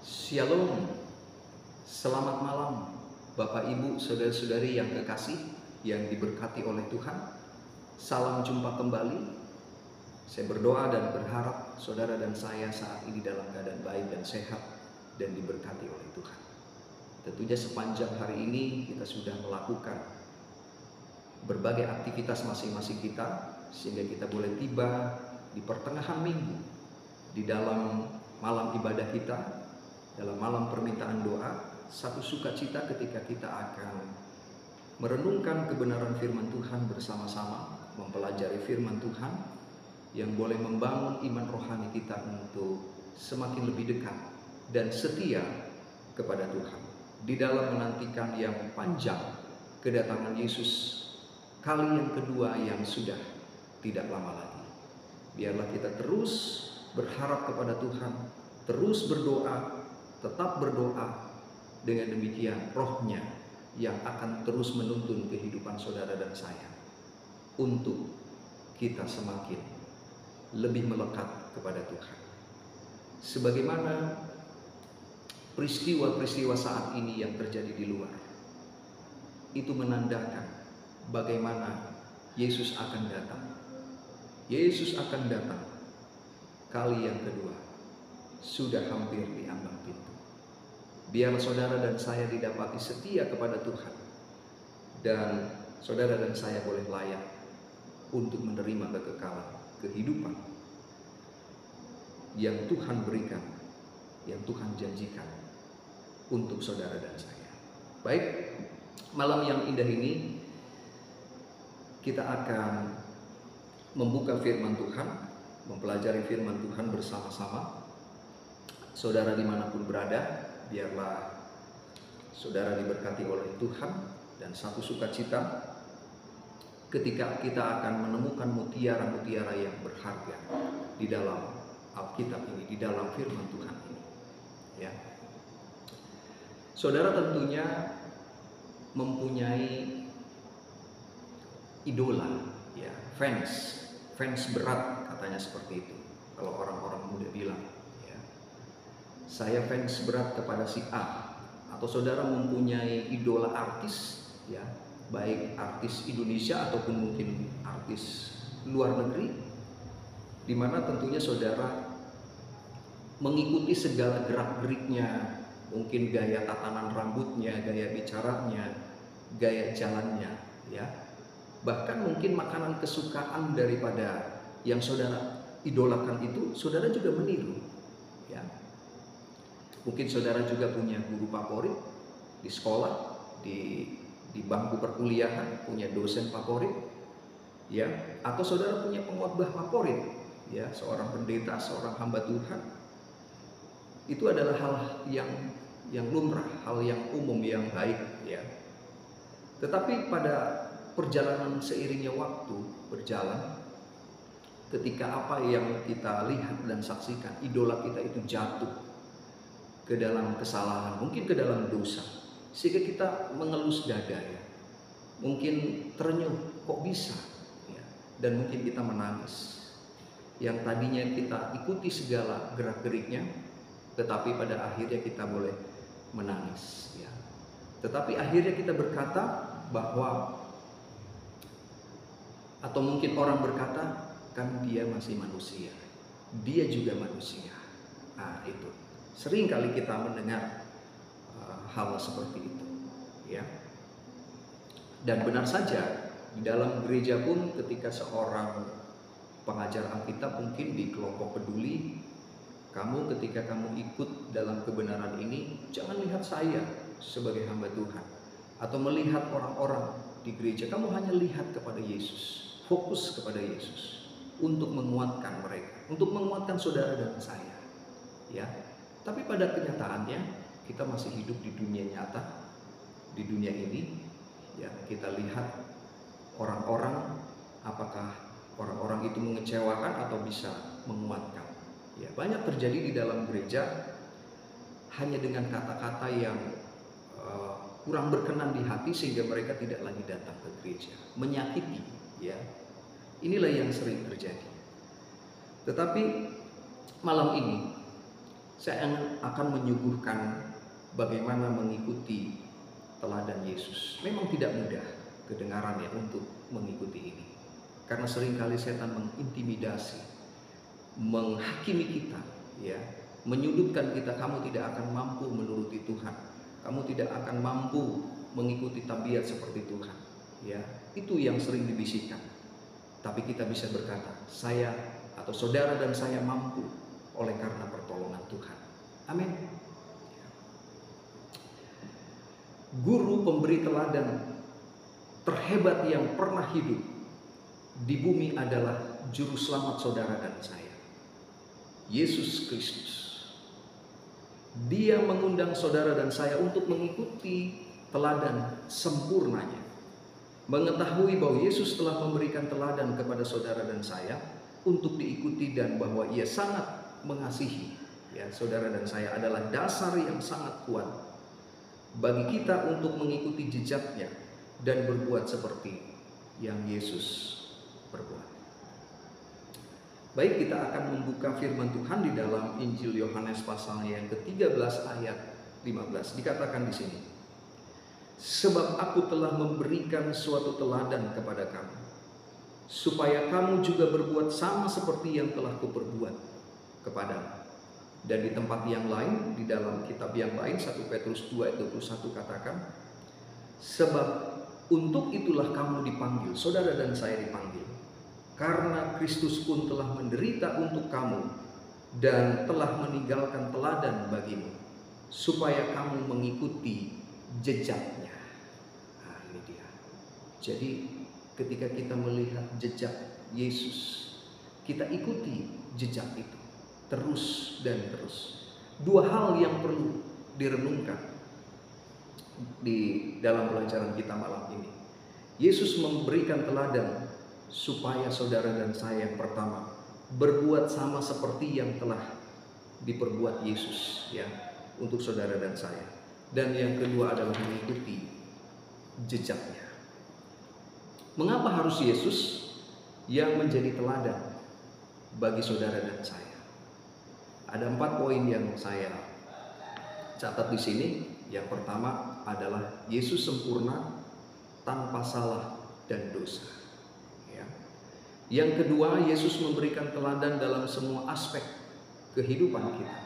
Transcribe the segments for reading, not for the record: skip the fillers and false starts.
Shalom, selamat malam Bapak Ibu Saudara-saudari yang kekasih, yang diberkati oleh Tuhan. Salam jumpa kembali. Saya berdoa dan berharap saudara dan saya saat ini dalam keadaan baik dan sehat dan diberkati oleh Tuhan. Tentunya sepanjang hari ini kita sudah melakukan berbagai aktivitas masing-masing kita, sehingga kita boleh tiba di pertengahan minggu di dalam malam ibadah kita, dalam malam permintaan doa. Satu sukacita ketika kita akan merenungkan kebenaran firman Tuhan bersama-sama, mempelajari firman Tuhan yang boleh membangun iman rohani kita untuk semakin lebih dekat dan setia kepada Tuhan di dalam menantikan yang panjang kedatangan Yesus kali yang kedua yang sudah tidak lama lagi. Biarlah kita terus berharap kepada Tuhan, terus berdoa, tetap berdoa. Dengan demikian rohnya yang akan terus menuntun kehidupan saudara dan saya untuk kita semakin lebih melekat kepada Tuhan. Sebagaimana peristiwa-peristiwa saat ini yang terjadi di luar, itu menandakan bagaimana Yesus akan datang. Yesus akan datang kali yang kedua, sudah hampir di ambang pintu. Biar saudara dan saya didapati setia kepada Tuhan, dan saudara dan saya boleh layak untuk menerima kekekalan kehidupan yang Tuhan berikan, yang Tuhan janjikan untuk saudara dan saya. Baik, malam yang indah ini kita akan membuka firman Tuhan, mempelajari firman Tuhan bersama-sama. Saudara dimanapun berada, biarlah saudara diberkati oleh Tuhan, dan satu sukacita ketika kita akan menemukan mutiara-mutiara yang berharga di dalam Alkitab ini, di dalam firman Tuhan ini. Ya, saudara tentunya mempunyai idola, ya, fans berat katanya seperti itu. Kalau orang-orang muda bilang, ya, saya fans berat kepada si A. Atau saudara mempunyai idola artis, ya, baik artis Indonesia ataupun mungkin artis luar negeri, di mana tentunya saudara mengikuti segala gerak-geriknya, mungkin gaya tatanan rambutnya, gaya bicaranya, gaya jalannya, ya. Bahkan mungkin makanan kesukaan daripada yang saudara idolakan itu, saudara juga meniru, ya. Mungkin saudara juga punya guru favorit di sekolah, di bangku perkuliahan, punya dosen favorit, ya, atau saudara punya pengkhotbah favorit, ya, seorang pendeta, seorang hamba Tuhan. Itu adalah hal yang lumrah, hal yang umum, yang baik, ya. Tetapi pada perjalanan seiringnya waktu berjalan, ketika apa yang kita lihat dan saksikan, idola kita itu jatuh ke dalam kesalahan, mungkin ke dalam dosa, sehingga kita mengelus dada, ya. Mungkin terenyuh, kok bisa, ya. Dan mungkin kita menangis. Yang tadinya kita ikuti segala gerak-geriknya, tetapi pada akhirnya kita boleh menangis, ya. Tetapi akhirnya kita berkata bahwa, atau mungkin orang berkata, kan dia masih manusia, dia juga manusia. Nah, itu sering kali kita mendengar hal seperti itu, ya. Dan benar saja, di dalam gereja pun ketika seorang pengajar Alkitab mungkin di kelompok peduli, kamu ketika kamu ikut dalam kebenaran ini, jangan lihat saya sebagai hamba Tuhan atau melihat orang-orang di gereja, kamu hanya lihat kepada Yesus, fokus kepada Yesus untuk menguatkan mereka, untuk menguatkan saudara dan saya, ya. Tapi pada kenyataannya kita masih hidup di dunia nyata, di dunia ini, ya. Kita lihat orang-orang, apakah orang-orang itu mengecewakan atau bisa menguatkan, ya. Banyak terjadi di dalam gereja hanya dengan kata-kata yang kurang berkenan di hati, sehingga mereka tidak lagi datang ke gereja, menyakiti, ya. Inilah yang sering terjadi. Tetapi malam ini saya akan menyuguhkan bagaimana mengikuti teladan Yesus. Memang tidak mudah kedengarannya untuk mengikuti ini, karena seringkali setan mengintimidasi, menghakimi kita, ya, menyudutkan kita. Kamu tidak akan mampu menuruti Tuhan, kamu tidak akan mampu mengikuti tabiat seperti Tuhan, ya. Itu yang sering dibisikkan. Tapi kita bisa berkata, saya atau saudara dan saya mampu oleh karena pertolongan Tuhan. Amin. Guru pemberi teladan terhebat yang pernah hidup di bumi adalah juru selamat saudara dan saya, Yesus Kristus. Dia mengundang saudara dan saya untuk mengikuti teladan sempurnanya, mengetahui bahwa Yesus telah memberikan teladan kepada saudara dan saya untuk diikuti, dan bahwa Ia sangat mengasihi, ya, saudara dan saya adalah dasar yang sangat kuat bagi kita untuk mengikuti jejaknya dan berbuat seperti yang Yesus berbuat. Baik, kita akan membuka firman Tuhan di dalam Injil Yohanes pasal yang ke-13 ayat 15. Dikatakan di sini, sebab aku telah memberikan suatu teladan kepada kamu, supaya kamu juga berbuat sama seperti yang telah kuperbuat kepadamu. Dan di tempat yang lain, di dalam kitab yang lain, 1 Petrus 2 ayat 21 katakan, sebab untuk itulah kamu dipanggil, saudara dan saya dipanggil, karena Kristus pun telah menderita untuk kamu dan telah meninggalkan teladan bagimu, supaya kamu mengikuti jejaknya. Nah, ini dia. Jadi ketika kita melihat jejak Yesus, kita ikuti jejak itu terus dan terus. Dua hal yang perlu direnungkan di dalam pelajaran kita malam ini. Yesus memberikan teladan supaya saudara dan saya yang pertama berbuat sama seperti yang telah diperbuat Yesus, ya, untuk saudara dan saya. Dan yang kedua adalah mengikuti jejaknya. Mengapa harus Yesus yang menjadi teladan bagi saudara dan saya? Ada 4 poin yang saya catat di sini. Yang pertama adalah Yesus sempurna, tanpa salah dan dosa. Ya. Yang kedua, Yesus memberikan teladan dalam semua aspek kehidupan kita.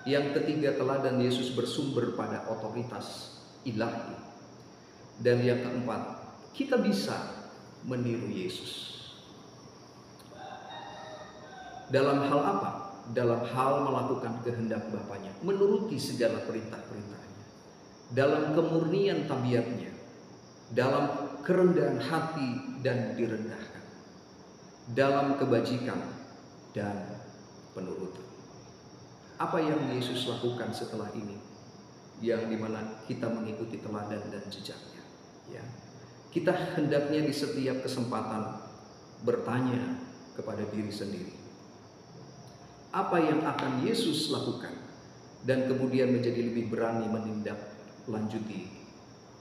Yang ketiga, teladan Yesus bersumber pada otoritas ilahi. Dan yang keempat, kita bisa meniru Yesus. Dalam hal apa? Dalam hal melakukan kehendak Bapaknya, menuruti segala perintah-perintahnya, dalam kemurnian tabiatnya, dalam kerendahan hati dan direndahkan, dalam kebajikan dan penurutan. Apa yang Yesus lakukan setelah ini, yang dimana kita mengikuti teladan dan jejaknya, ya. Kita hendaknya di setiap kesempatan bertanya kepada diri sendiri, apa yang akan Yesus lakukan, dan kemudian menjadi lebih berani menindaklanjuti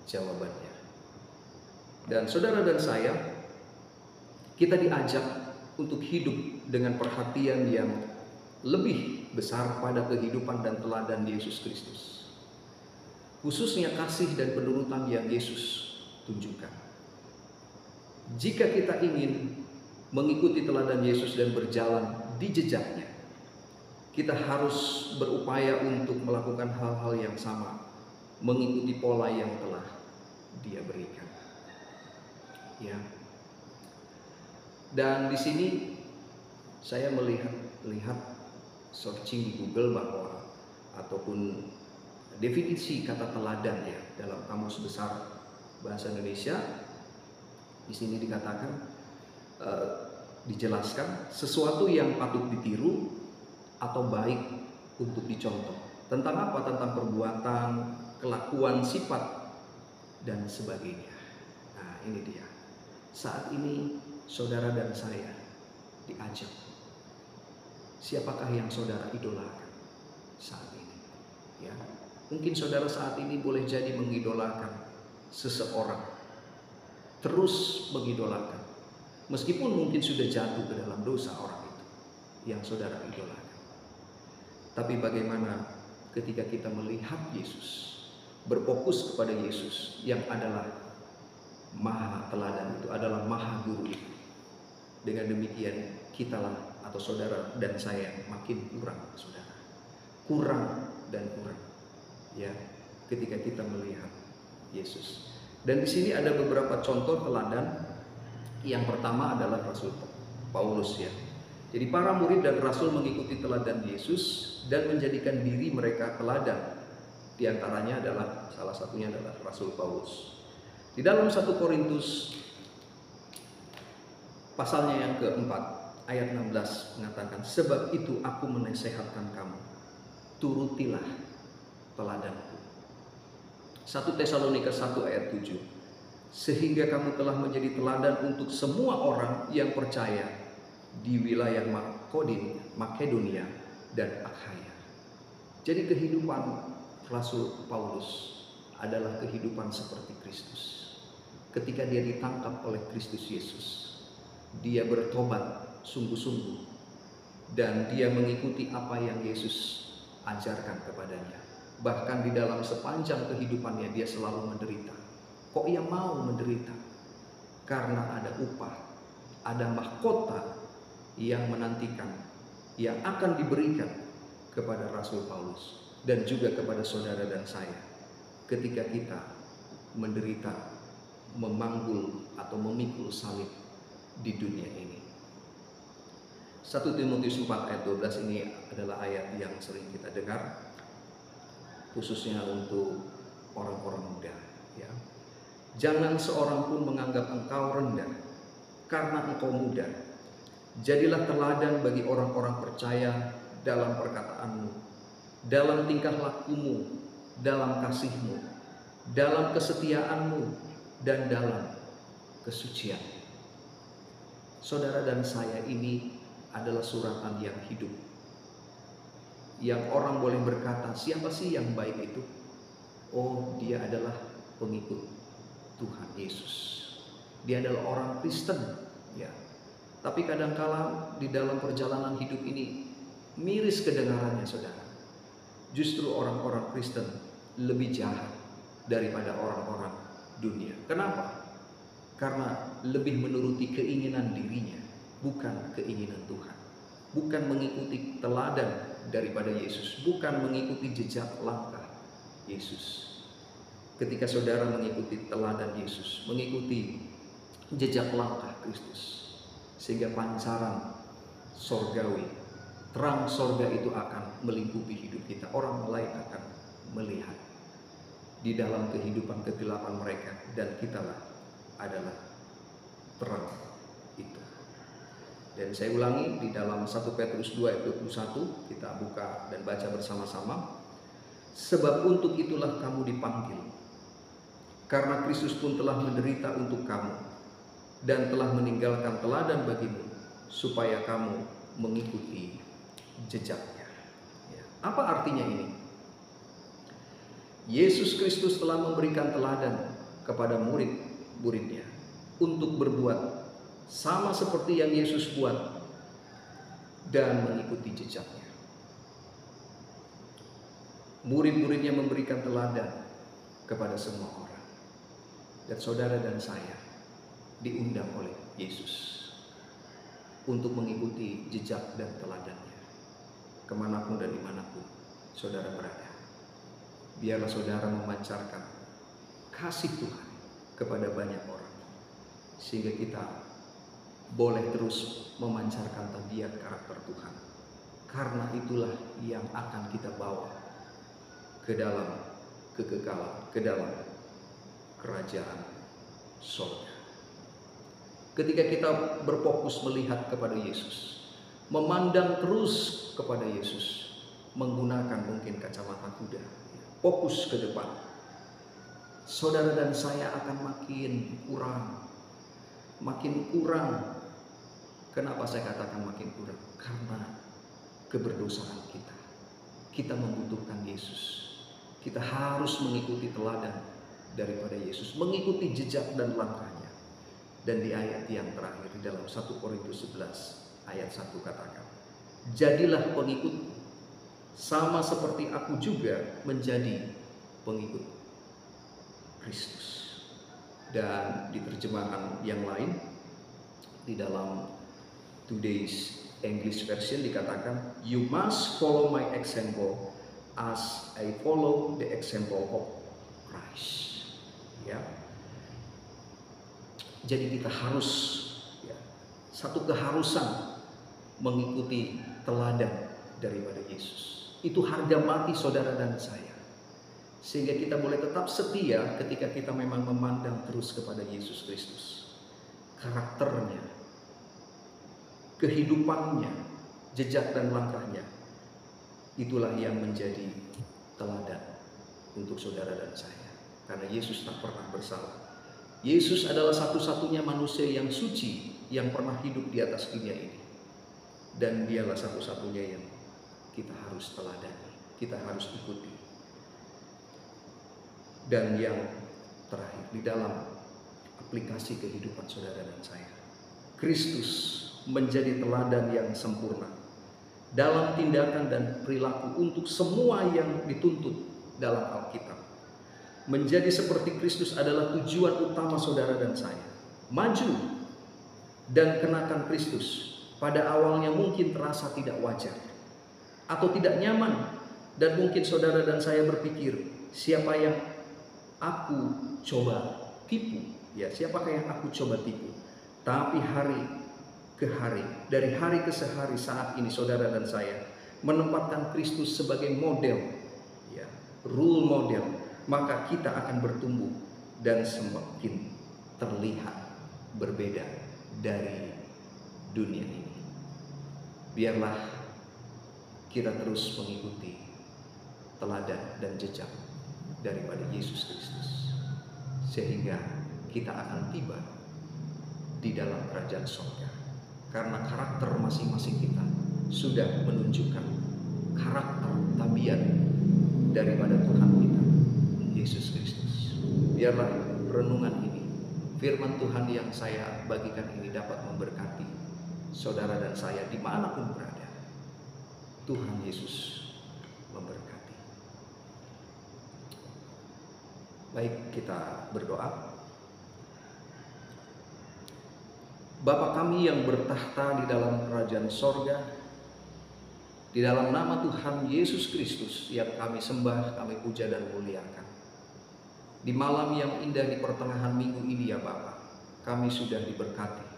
jawabannya. Dan saudara dan saya, kita diajak untuk hidup dengan perhatian yang lebih besar pada kehidupan dan teladan Yesus Kristus, khususnya kasih dan penurutan yang Yesus tunjukkan. Jika kita ingin mengikuti teladan Yesus dan berjalan di jejaknya, kita harus berupaya untuk melakukan hal-hal yang sama, mengikuti pola yang telah Dia berikan. Ya. Dan di sini saya melihat searching di Google bahwa, ataupun definisi kata teladan, ya, dalam Kamus Besar Bahasa Indonesia, di sini dikatakan, dijelaskan sesuatu yang patut ditiru atau baik untuk dicontoh. Tentang apa? Tentang perbuatan, kelakuan, sifat, dan sebagainya. Nah, ini dia. Saat ini saudara dan saya diajak. Siapakah yang saudara idolakan saat ini? Ya, mungkin saudara saat ini boleh jadi mengidolakan seseorang, terus mengidolakan, meskipun mungkin sudah jatuh ke dalam dosa orang itu yang saudara idolakan. Tapi bagaimana ketika kita melihat Yesus, berfokus kepada Yesus yang adalah maha teladan, itu adalah maha guru itu. Dengan demikian kitalah atau saudara dan saya makin kurang, saudara. Kurang dan kurang. Ya, ketika kita melihat Yesus. Dan di sini ada beberapa contoh teladan. Yang pertama adalah Rasul Paulus, ya. Jadi para murid dan rasul mengikuti teladan Yesus dan menjadikan diri mereka teladan. Di antaranya adalah, salah satunya adalah Rasul Paulus. Di dalam 1 Korintus pasalnya yang keempat ayat 16 mengatakan, sebab itu aku menasehatkan kamu, turutilah teladanku. 1 Tesalonika 1 ayat 7, sehingga kamu telah menjadi teladan untuk semua orang yang percaya di wilayah Makedonia dan Akhaya. Jadi kehidupan Rasul Paulus adalah kehidupan seperti Kristus. Ketika dia ditangkap oleh Kristus Yesus, dia bertobat sungguh-sungguh dan dia mengikuti apa yang Yesus ajarkan kepadanya. Bahkan di dalam sepanjang kehidupannya dia selalu menderita. Kok ia mau menderita? Karena ada upah, ada mahkota yang menantikan, yang akan diberikan kepada Rasul Paulus dan juga kepada saudara dan saya ketika kita menderita, memanggul atau memikul salib di dunia ini. 1 Timotius 4 ayat 12 ini adalah ayat yang sering kita dengar, khususnya untuk orang-orang muda, ya. Jangan seorang pun menganggap engkau rendah karena engkau muda. Jadilah teladan bagi orang-orang percaya dalam perkataanmu, dalam tingkah lakumu, dalam kasihmu, dalam kesetiaanmu, dan dalam kesucian. Saudara dan saya, ini adalah suratan yang hidup, yang orang boleh berkata, siapa sih yang baik itu? Oh, dia adalah pengikut Tuhan Yesus. Dia adalah orang Kristen, ya. Tapi kadangkala di dalam perjalanan hidup ini miris kedengarannya, saudara. Justru orang-orang Kristen lebih jahat daripada orang-orang dunia. Kenapa? Karena lebih menuruti keinginan dirinya, bukan keinginan Tuhan. Bukan mengikuti teladan daripada Yesus, bukan mengikuti jejak langkah Yesus. Ketika saudara mengikuti teladan Yesus, mengikuti jejak langkah Kristus, sehingga pancaran sorgawi, terang sorga itu akan melingkupi hidup kita. Orang lain akan melihat di dalam kehidupan kegelapan mereka, dan kitalah adalah terang itu. Dan saya ulangi, di dalam 1 Petrus 2 ayat 21 kita buka dan baca bersama-sama. Sebab untuk itulah kamu dipanggil, karena Kristus pun telah menderita untuk kamu dan telah meninggalkan teladan bagimu, supaya kamu mengikuti jejaknya. Ya. Apa artinya ini? Yesus Kristus telah memberikan teladan kepada murid-muridnya untuk berbuat sama seperti yang Yesus buat dan mengikuti jejaknya. Murid-muridnya memberikan teladan kepada semua orang, dan saudara dan saya diundang oleh Yesus untuk mengikuti jejak dan teladannya kemanapun dan dimanapun saudara berada. Biarlah saudara memancarkan kasih Tuhan kepada banyak orang, sehingga kita boleh terus memancarkan tabiat karakter Tuhan, karena itulah yang akan kita bawa ke dalam kekekalan, ke dalam kerajaan surga. Ketika kita berfokus melihat kepada Yesus, memandang terus kepada Yesus, menggunakan mungkin kacamata kuda, fokus ke depan, saudara dan saya akan makin kurang. Kenapa saya katakan makin kurang? Karena keberdosaan kita. Kita membutuhkan Yesus. Kita harus mengikuti teladan daripada Yesus, mengikuti jejak dan langkahnya. Dan di ayat yang terakhir di dalam 1 Korintus 11 ayat 1 katakan, jadilah pengikutku sama seperti aku juga menjadi pengikut Kristus. Dan di terjemahan yang lain, di dalam Today's English Version dikatakan, "You must follow my example as I follow the example of Christ." Ya. Jadi kita harus, ya, satu keharusan mengikuti teladan daripada Yesus. Itu harga mati saudara dan saya. Sehingga kita boleh tetap setia ketika kita memang memandang terus kepada Yesus Kristus. Karakternya, kehidupannya, jejak dan langkahnya, itulah yang menjadi teladan untuk saudara dan saya. Karena Yesus tak pernah bersalah. Yesus adalah satu-satunya manusia yang suci yang pernah hidup di atas dunia ini. Dan dialah satu-satunya yang kita harus teladani, kita harus ikuti. Dan yang terakhir, di dalam aplikasi kehidupan saudara dan saya, Kristus menjadi teladan yang sempurna dalam tindakan dan perilaku untuk semua yang dituntut dalam Alkitab. Menjadi seperti Kristus adalah tujuan utama saudara dan saya. Maju dan kenakan Kristus pada awalnya mungkin terasa tidak wajar atau tidak nyaman, dan mungkin saudara dan saya berpikir, siapa yang aku coba tipu? Ya, siapakah yang aku coba tipu? Tapi hari ke hari, dari hari ke hari saat ini saudara dan saya menempatkan Kristus sebagai model, ya, role model, maka kita akan bertumbuh dan semakin terlihat berbeda dari dunia ini. Biarlah kita terus mengikuti teladan dan jejak daripada Yesus Kristus, sehingga kita akan tiba di dalam kerajaan surga. Karena karakter masing-masing kita sudah menunjukkan karakter tabiat daripada Tuhan kita, Yesus Kristus. Biarlah renungan ini, firman Tuhan yang saya bagikan ini dapat memberkati saudara dan saya dimanapun berada. Tuhan Yesus memberkati. Baik, kita berdoa. Bapa kami yang bertahta di dalam kerajaan sorga, di dalam nama Tuhan Yesus Kristus yang kami sembah, kami puja dan muliakan. Di malam yang indah di pertengahan minggu ini ya Bapa, kami sudah diberkati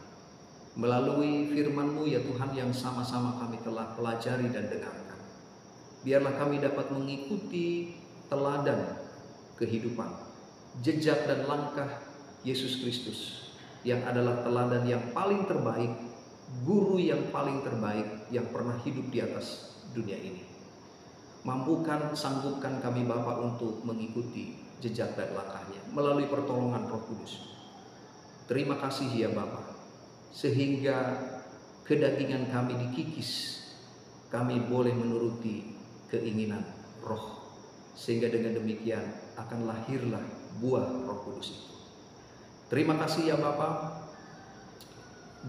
melalui firman-Mu ya Tuhan yang sama-sama kami telah pelajari dan dengarkan. Biarlah kami dapat mengikuti teladan kehidupan, jejak dan langkah Yesus Kristus yang adalah teladan yang paling terbaik, guru yang paling terbaik yang pernah hidup di atas dunia ini. Mampukan, sanggupkan kami Bapa untuk mengikuti jejak dan langkahnya melalui pertolongan Roh Kudus. Terima kasih ya Bapa, sehingga kedagingan kami dikikis, kami boleh menuruti keinginan Roh, sehingga dengan demikian akan lahirlah buah Roh Kudus itu. Terima kasih ya Bapa.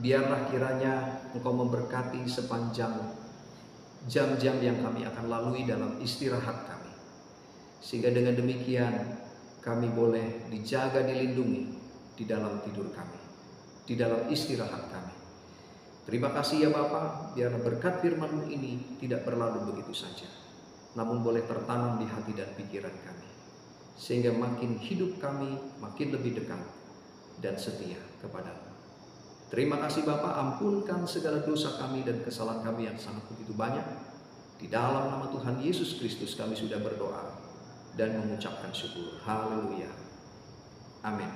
Biarlah kiranya Engkau memberkati sepanjang jam-jam yang kami akan lalui dalam istirahat kami, sehingga dengan demikian kami boleh dijaga, dilindungi di dalam tidur kami, di dalam istirahat kami. Terima kasih ya Bapa. Biarlah berkat firman-Mu ini tidak berlalu begitu saja, namun boleh tertanam di hati dan pikiran kami, sehingga makin hidup kami makin lebih dekat dan setia kepada-Mu. Terima kasih Bapa, ampunkan segala dosa kami dan kesalahan kami yang sangat begitu banyak. Di dalam nama Tuhan Yesus Kristus kami sudah berdoa dan mengucapkan syukur. Haleluya. Amin.